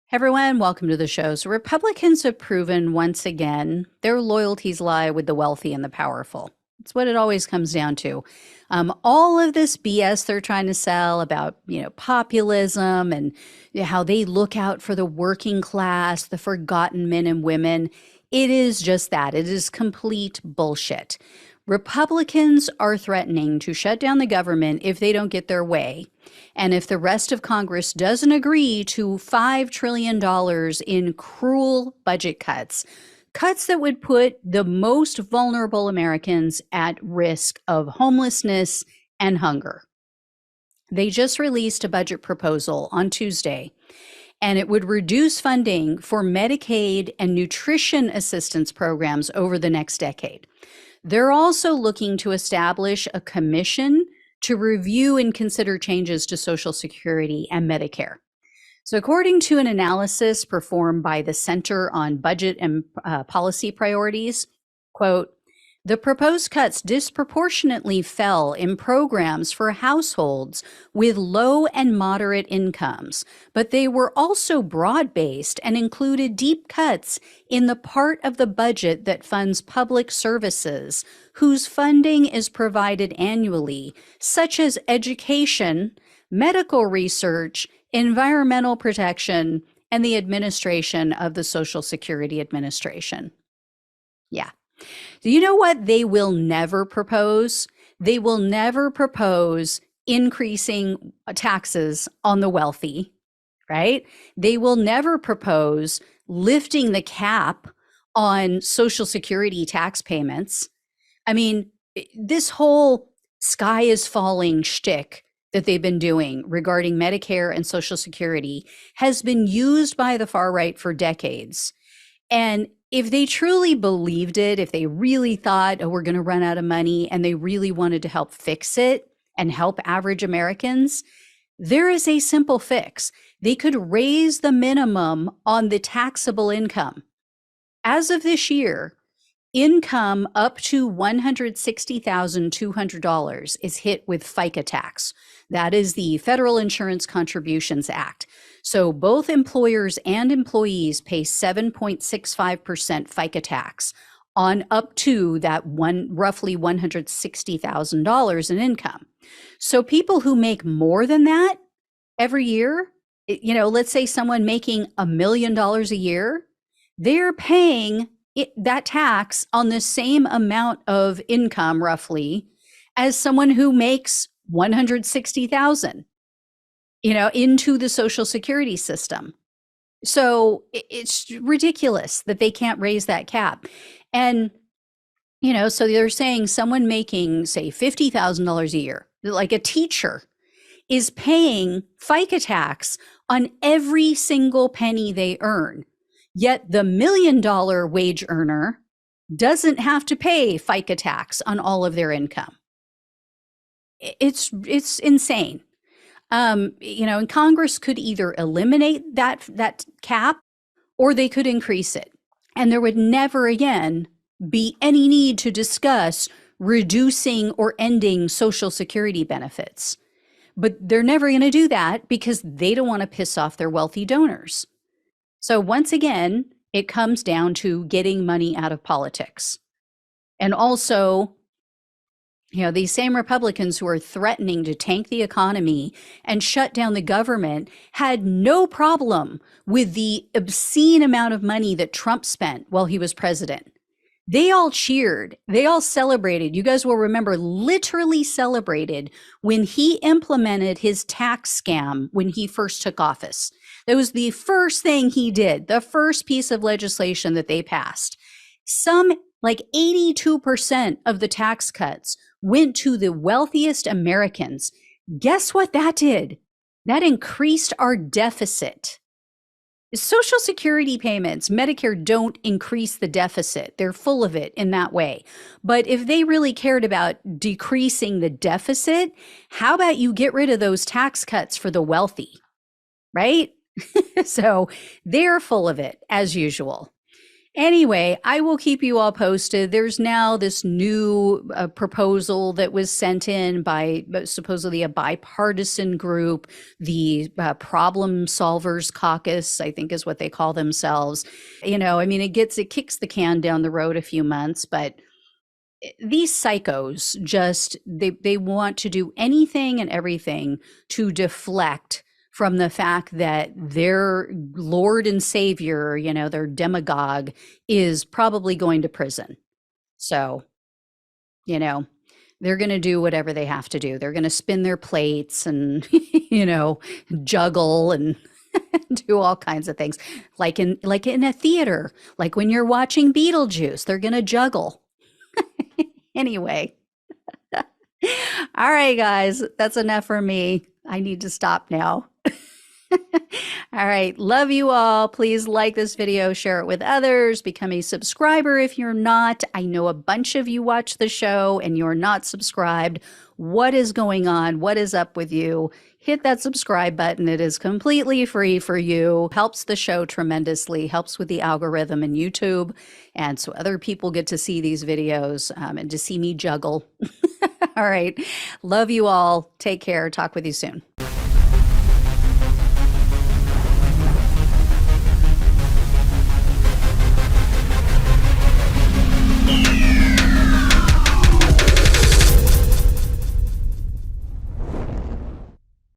Everyone, welcome to the show. So, Republicans have proven once again their loyalties lie with the wealthy and the powerful. It's what it always comes down to. All of this BS they're trying to sell about, populism and how they look out for the working class, the forgotten men and women. It is just that. It is complete bullshit. Republicans are threatening to shut down the government if they don't get their way. And if the rest of Congress doesn't agree to $5 trillion in cruel budget cuts, cuts that would put the most vulnerable Americans at risk of homelessness and hunger. They just released a budget proposal on Tuesday, and it would reduce funding for Medicaid and nutrition assistance programs over the next decade. They're also looking to establish a commission to review and consider changes to Social Security and Medicare. So according to an analysis performed by the Center on Budget and Policy Priorities, quote, the proposed cuts disproportionately fell in programs for households with low and moderate incomes, but they were also broad-based and included deep cuts in the part of the budget that funds public services, whose funding is provided annually, such as education, medical research, environmental protection, and the administration of the Social Security Administration. Yeah. Do you know what they will never propose? They will never propose increasing taxes on the wealthy, right? They will never propose lifting the cap on Social Security tax payments. I mean, this whole sky is falling shtick that they've been doing regarding Medicare and Social Security has been used by the far right for decades. And if they truly believed it, if they really thought, oh, we're going to run out of money, and they really wanted to help fix it and help average Americans, there is a simple fix. They could raise the minimum on the taxable income. As of this year, income up to $160,200 is hit with FICA tax. That is the Federal Insurance Contributions Act. So both employers and employees pay 7.65% FICA tax on up to that roughly $160,000 in income. So people who make more than that every year, let's say someone making $1 million a year, they're paying that tax on the same amount of income roughly as someone who makes 160,000, into the Social Security system. So it's ridiculous that they can't raise that cap. And, so they're saying someone making, say, $50,000 a year, like a teacher, is paying FICA tax on every single penny they earn. Yet the $1 million wage earner doesn't have to pay FICA tax on all of their income. It's insane. And Congress could either eliminate that cap or they could increase it. And there would never again be any need to discuss reducing or ending Social Security benefits. But they're never going to do that because they don't want to piss off their wealthy donors. So once again, it comes down to getting money out of politics. And also, these same Republicans who are threatening to tank the economy and shut down the government had no problem with the obscene amount of money that Trump spent while he was president. They all cheered. They all celebrated. You guys will remember, literally celebrated when he implemented his tax scam when he first took office. That was the first thing he did, the first piece of legislation that they passed. Some, like 82% of the tax cuts went to the wealthiest Americans. Guess what that did? That increased our deficit. Social Security payments, Medicare, don't increase the deficit. They're full of it in that way. But if they really cared about decreasing the deficit, how about you get rid of those tax cuts for the wealthy, right? So they're full of it as usual. Anyway, I will keep you all posted. There's now this new proposal that was sent in by supposedly a bipartisan group, the Problem Solvers Caucus, I think is what they call themselves. I mean, it kicks the can down the road a few months, but these psychos they want to do anything and everything to deflect from the fact that their Lord and Savior, their demagogue, is probably going to prison. So, you know, they're going to do whatever they have to do. They're going to spin their plates and, juggle and do all kinds of things. Like in a theater, like when you're watching Beetlejuice, they're going to juggle. Anyway. All right, guys, that's enough for me. I need to stop now. All right. Love you all. Please like this video, share it with others, become a subscriber if you're not. I know a bunch of you watch the show and you're not subscribed. What is going on? What is up with you? Hit that subscribe button. It is completely free for you. Helps the show tremendously, helps with the algorithm in YouTube. And so other people get to see these videos and to see me juggle. All right. Love you all. Take care. Talk with you soon.